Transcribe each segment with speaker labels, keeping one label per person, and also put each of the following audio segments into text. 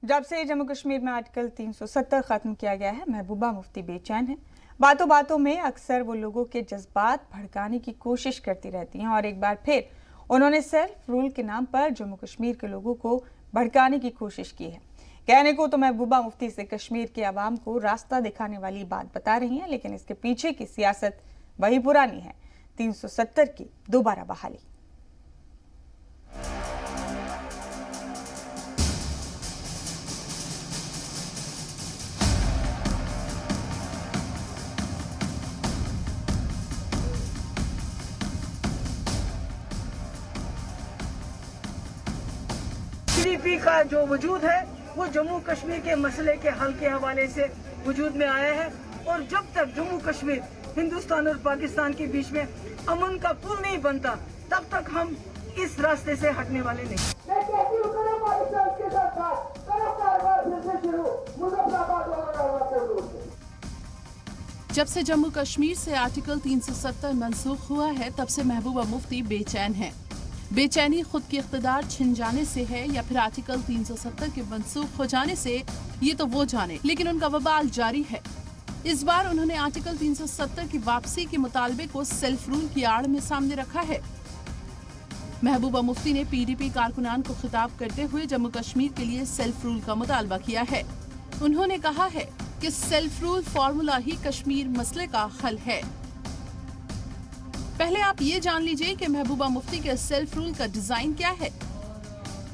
Speaker 1: जब से जम्मू कश्मीर में आर्टिकल 370 खत्म किया गया है, महबूबा मुफ्ती बेचैन है। बातों बातों में अक्सर वो लोगों के जज्बात भड़काने की कोशिश करती रहती हैं और एक बार फिर उन्होंने सेल्फ रूल के नाम पर जम्मू कश्मीर के लोगों को भड़काने की कोशिश की है। कहने को तो महबूबा मुफ्ती से कश्मीर के अवाम को रास्ता दिखाने वाली बात बता रही हैं, लेकिन इसके पीछे की सियासत वही पुरानी है, 370 की दोबारा बहाली।
Speaker 2: PDP का जो वजूद है वो जम्मू कश्मीर के मसले के हल के हवाले से वजूद में आया है और जब तक जम्मू कश्मीर हिंदुस्तान और पाकिस्तान के बीच में अमन का पुल नहीं बनता तब तक हम इस रास्ते से हटने वाले नहीं।
Speaker 3: जब से जम्मू कश्मीर से आर्टिकल 370 मंसूख हुआ है, तब से महबूबा मुफ्ती बेचैन हैं। बेचैनी खुद की इख्तिदार छिन जाने से है या फिर आर्टिकल 370 के मंसूख हो जाने से, ये तो वो जाने, लेकिन उनका वबाल जारी है। इस बार उन्होंने आर्टिकल 370 की वापसी के मुतालबे को सेल्फ रूल की आड़ में सामने रखा है। महबूबा मुफ्ती ने PDP कारकुनान को खिताब करते हुए जम्मू कश्मीर के लिए सेल्फ रूल का मुतालबा किया है। उन्होंने कहा है कि सेल्फ रूल फॉर्मूला ही कश्मीर मसले का हल है। पहले आप ये जान लीजिए कि महबूबा मुफ्ती के सेल्फ रूल का डिजाइन क्या है।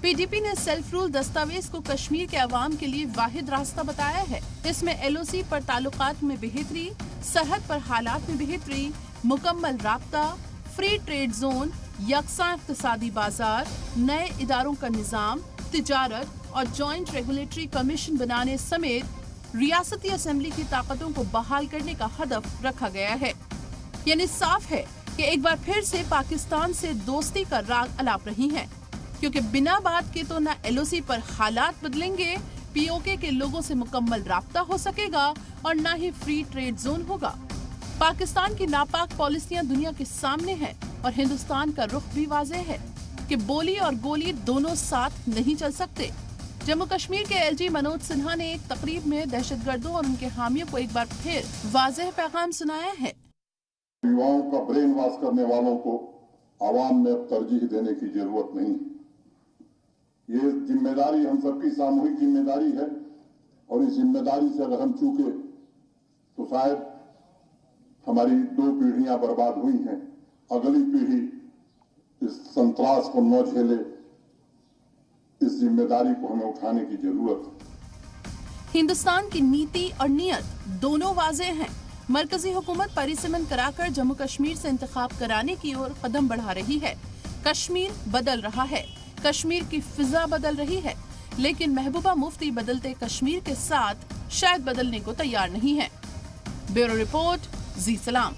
Speaker 3: PDP ने सेल्फ रूल दस्तावेज को कश्मीर के अवाम के लिए वाहिद रास्ता बताया है। इसमें LOC पर ताल्लुकात में बेहतरी, सरहद पर हालात में बेहतरी, मुकम्मल राब्ता, फ्री ट्रेड जोन, यकसा इक्तिसादी बाजार, नए इदारों का निजाम, तिजारत और जॉइंट रेगुलेटरी कमीशन बनाने समेत रियासती असेंबली की ताकतों को बहाल करने का हदफ रखा गया है। यानी साफ है कि एक बार फिर से पाकिस्तान से दोस्ती का राग अलाप रही हैं, क्योंकि बिना बात के तो न LOC पर हालात बदलेंगे, POK के लोगों से मुकम्मल राब्ता हो सकेगा और न ही फ्री ट्रेड जोन होगा। पाकिस्तान की नापाक पॉलिसियां दुनिया के सामने हैं और हिंदुस्तान का रुख भी वाज़ेह है कि बोली और गोली दोनों साथ नहीं चल सकते। जम्मू कश्मीर के LG मनोज सिन्हा ने एक तकरीब में दहशतगर्दों और उनके हामियों को एक बार फिर वाज़ेह पैगाम सुनाया है।
Speaker 4: युवाओं का ब्रेन वॉश करने वालों को आवाम में अब तरजीह देने की जरूरत नहीं। ये जिम्मेदारी हम सबकी सामूहिक जिम्मेदारी है और इस जिम्मेदारी से अगर हम चूके तो शायद हमारी 2 पीढ़ियां बर्बाद हुई हैं। अगली पीढ़ी इस संतरास को न झेले, इस जिम्मेदारी को हमें उठाने की जरूरत है।
Speaker 3: हिंदुस्तान की नीति और नियत दोनों वाज़ेह हैं। मरकजी हुकूमत परिसीमन कराकर जम्मू कश्मीर से इंतखाब कराने की ओर कदम बढ़ा रही है। कश्मीर बदल रहा है, कश्मीर की फिजा बदल रही है, लेकिन महबूबा मुफ्ती बदलते कश्मीर के साथ शायद बदलने को तैयार नहीं है। ब्यूरो रिपोर्ट, जी सलाम।